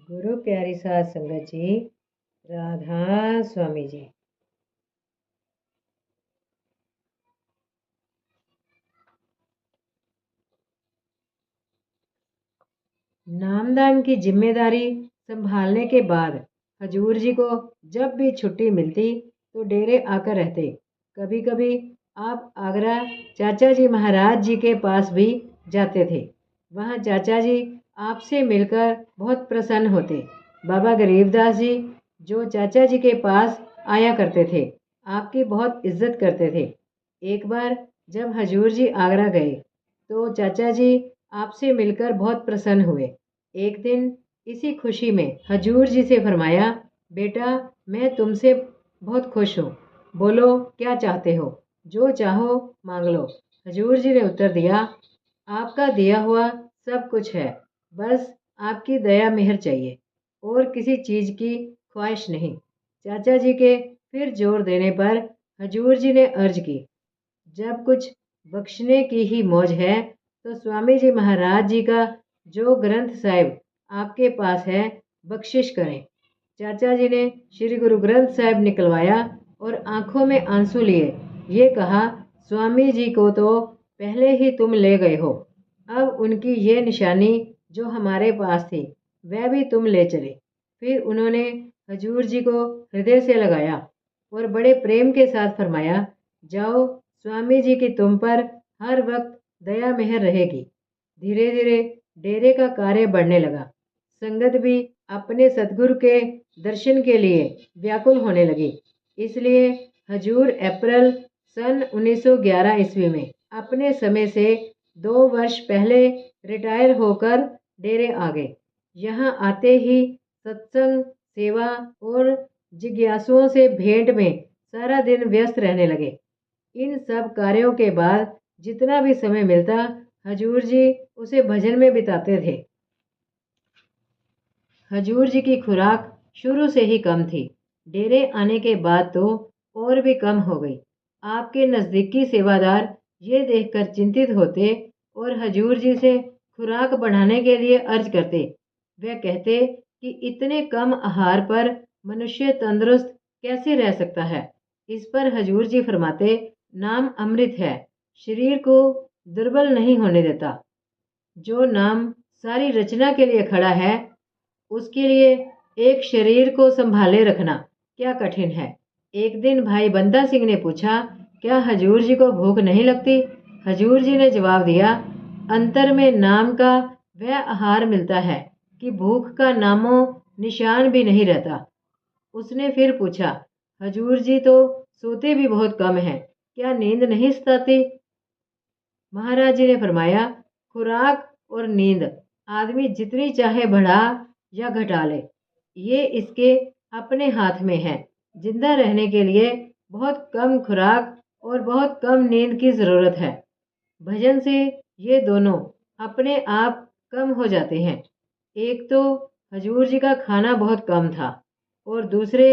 गुरु प्यारी साध संगत जी, राधा स्वामी जी। नामदान की जिम्मेदारी संभालने के बाद हजूर जी को जब भी छुट्टी मिलती तो डेरे आकर रहते। कभी कभी आप आगरा चाचा जी महाराज जी के पास भी जाते थे। वहाँ चाचा जी आपसे मिलकर बहुत प्रसन्न होते। बाबा गरीबदास जी जो चाचा जी के पास आया करते थे, आपकी बहुत इज्जत करते थे। एक बार जब हजूर जी आगरा गए तो चाचा जी आपसे मिलकर बहुत प्रसन्न हुए। एक दिन इसी खुशी में हजूर जी से फरमाया, बेटा मैं तुमसे बहुत खुश हूँ, बोलो क्या चाहते हो, जो चाहो मांग लो। हजूर जी ने उत्तर दिया, आपका दिया हुआ सब कुछ है, बस आपकी दया मेहर चाहिए और किसी चीज़ की ख्वाहिश नहीं। चाचा जी के फिर जोर देने पर हजूर जी ने अर्ज की, जब कुछ बख्शने की ही मौज है तो स्वामी जी महाराज जी का जो ग्रंथ साहिब आपके पास है बख्शिश करें। चाचा जी ने श्री गुरु ग्रंथ साहिब निकलवाया और आंखों में आंसू लिए ये कहा, स्वामी जी को तो पहले ही तुम ले गए हो, अब उनकी ये निशानी जो हमारे पास थी वह भी तुम ले चले। फिर उन्होंने हजूर जी को हृदय से लगाया और बड़े प्रेम के साथ फरमाया, जाओ स्वामी जी की तुम पर हर वक्त दया मेहर रहेगी। धीरे धीरे डेरे का कार्य बढ़ने लगा। संगत भी अपने सतगुरु के दर्शन के लिए व्याकुल होने लगी। इसलिए हजूर अप्रैल सन 1911 ईस्वी में अपने समय से 2 वर्ष पहले रिटायर होकर डेरे आ गए। यहाँ आते ही सत्संग, सेवा और जिज्ञासुओं से भेंट में सारा दिन व्यस्त रहने लगे। इन सब कार्यों के बाद जितना भी समय मिलता हजूर जी उसे भजन में बिताते थे। हजूर जी की खुराक शुरू से ही कम थी, डेरे आने के बाद तो और भी कम हो गई। आपके नज़दीकी सेवादार ये देखकर चिंतित होते और हजूर जी से खुराक बढ़ाने के लिए अर्ज करते। वे कहते कि इतने कम आहार पर मनुष्य तंदुरुस्त कैसे रह सकता है। इस पर हजूर जी फरमाते, नाम अमृत है, शरीर को दुर्बल नहीं होने देता। जो नाम सारी रचना के लिए खड़ा है उसके लिए एक शरीर को संभाले रखना क्या कठिन है। एक दिन भाई बंदा सिंह ने पूछा, क्या हजूर जी को भूख नहीं लगती? हजूर जी ने जवाब दिया, अंतर में नाम का वह आहार मिलता है कि भूख का नामो निशान भी नहीं रहता। उसने फिर पूछा, हजूर जी तो सोते भी बहुत कम हैं, क्या नींद नहीं सताती? महाराज जी ने फरमाया, खुराक और नींद आदमी जितनी चाहे बढ़ा या घटा ले, ये इसके अपने हाथ में है। जिंदा रहने के लिए बहुत कम खुराक और बहुत कम नींद की ज़रूरत है। भजन से ये दोनों अपने आप कम हो जाते हैं। एक तो हजूर जी का खाना बहुत कम था और दूसरे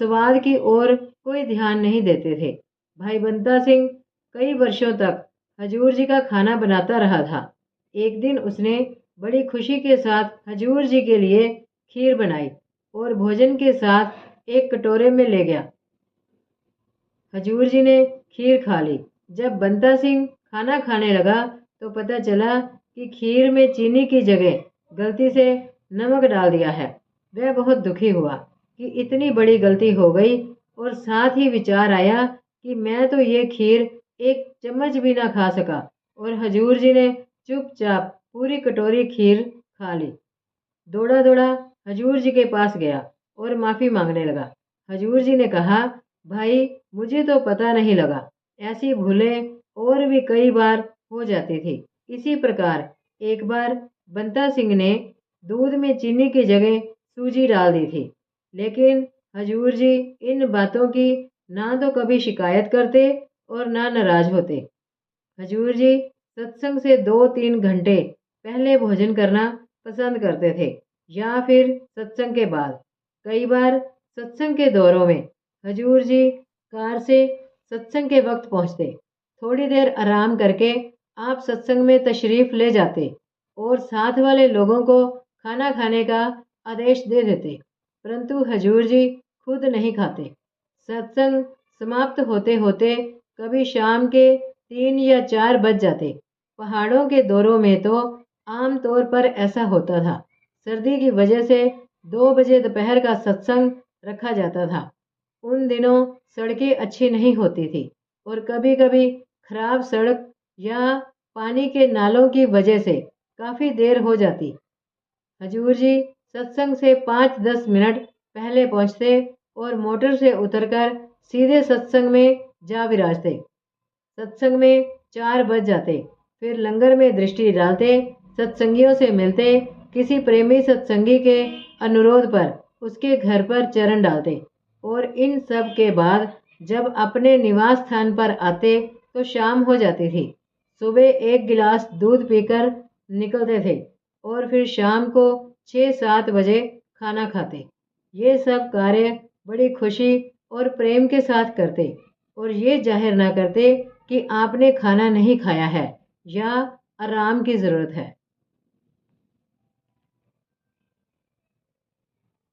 स्वाद की ओर कोई ध्यान नहीं देते थे। भाई बंदा सिंह कई वर्षों तक हजूर जी का खाना बनाता रहा था। एक दिन उसने बड़ी खुशी के साथ हजूर जी के लिए खीर बनाई और भोजन के साथ एक कटोरे में ले गया। हजूर जी ने खीर खा ली। जब बंता सिंह खाना खाने लगा तो पता चला कि खीर में चीनी की जगह गलती से नमक डाल दिया है। वह बहुत दुखी हुआ कि इतनी बड़ी गलती हो गई और साथ ही विचार आया कि मैं तो ये खीर एक चम्मच भी ना खा सका। और हजूर जी ने चुपचाप पूरी कटोरी खीर खा ली। दौड़ा दौड़ा हजूर जी के पास गया और माफ़ी मांगने लगा। हजूर जी ने कहा, भाई मुझे तो पता नहीं लगा, ऐसी भूलें और भी कई बार हो जाती थी। इसी प्रकार एक बार बंता सिंह ने दूध में चीनी की जगह सूजी डाल दी थी, लेकिन हजूर जी इन बातों की ना तो कभी शिकायत करते और ना नाराज होते। हजूर जी सत्संग से 2-3 घंटे पहले भोजन करना पसंद करते थे या फिर सत्संग के बाद। कई बार सत्संग के दौरों में हजूर जी कार से सत्संग के वक्त पहुंचते। थोड़ी देर आराम करके आप सत्संग में तशरीफ़ ले जाते और साथ वाले लोगों को खाना खाने का आदेश दे देते, परंतु हजूर जी खुद नहीं खाते। सत्संग समाप्त होते होते कभी शाम के 3 या 4 बज जाते। पहाड़ों के दौरों में तो आम तौर पर ऐसा होता था। सर्दी की वजह से 2 बजे दोपहर का सत्संग रखा जाता था। उन दिनों सड़कें अच्छी नहीं होती थी और कभी कभी खराब सड़क या पानी के नालों की वजह से काफ़ी देर हो जाती। हजूर जी सत्संग से 5-10 मिनट पहले पहुंचते और मोटर से उतरकर सीधे सत्संग में जा विराजते। सत्संग में 4 बज जाते। फिर लंगर में दृष्टि डालते, सत्संगियों से मिलते, किसी प्रेमी सत्संगी के अनुरोध पर उसके घर पर चरण डालते और इन सब के बाद जब अपने निवास स्थान पर आते तो शाम हो जाती थी। सुबह 1 गिलास दूध पीकर निकलते थे और फिर शाम को 6-7 बजे खाना खाते। ये सब कार्य बड़ी खुशी और प्रेम के साथ करते और ये जाहिर ना करते कि आपने खाना नहीं खाया है या आराम की ज़रूरत है।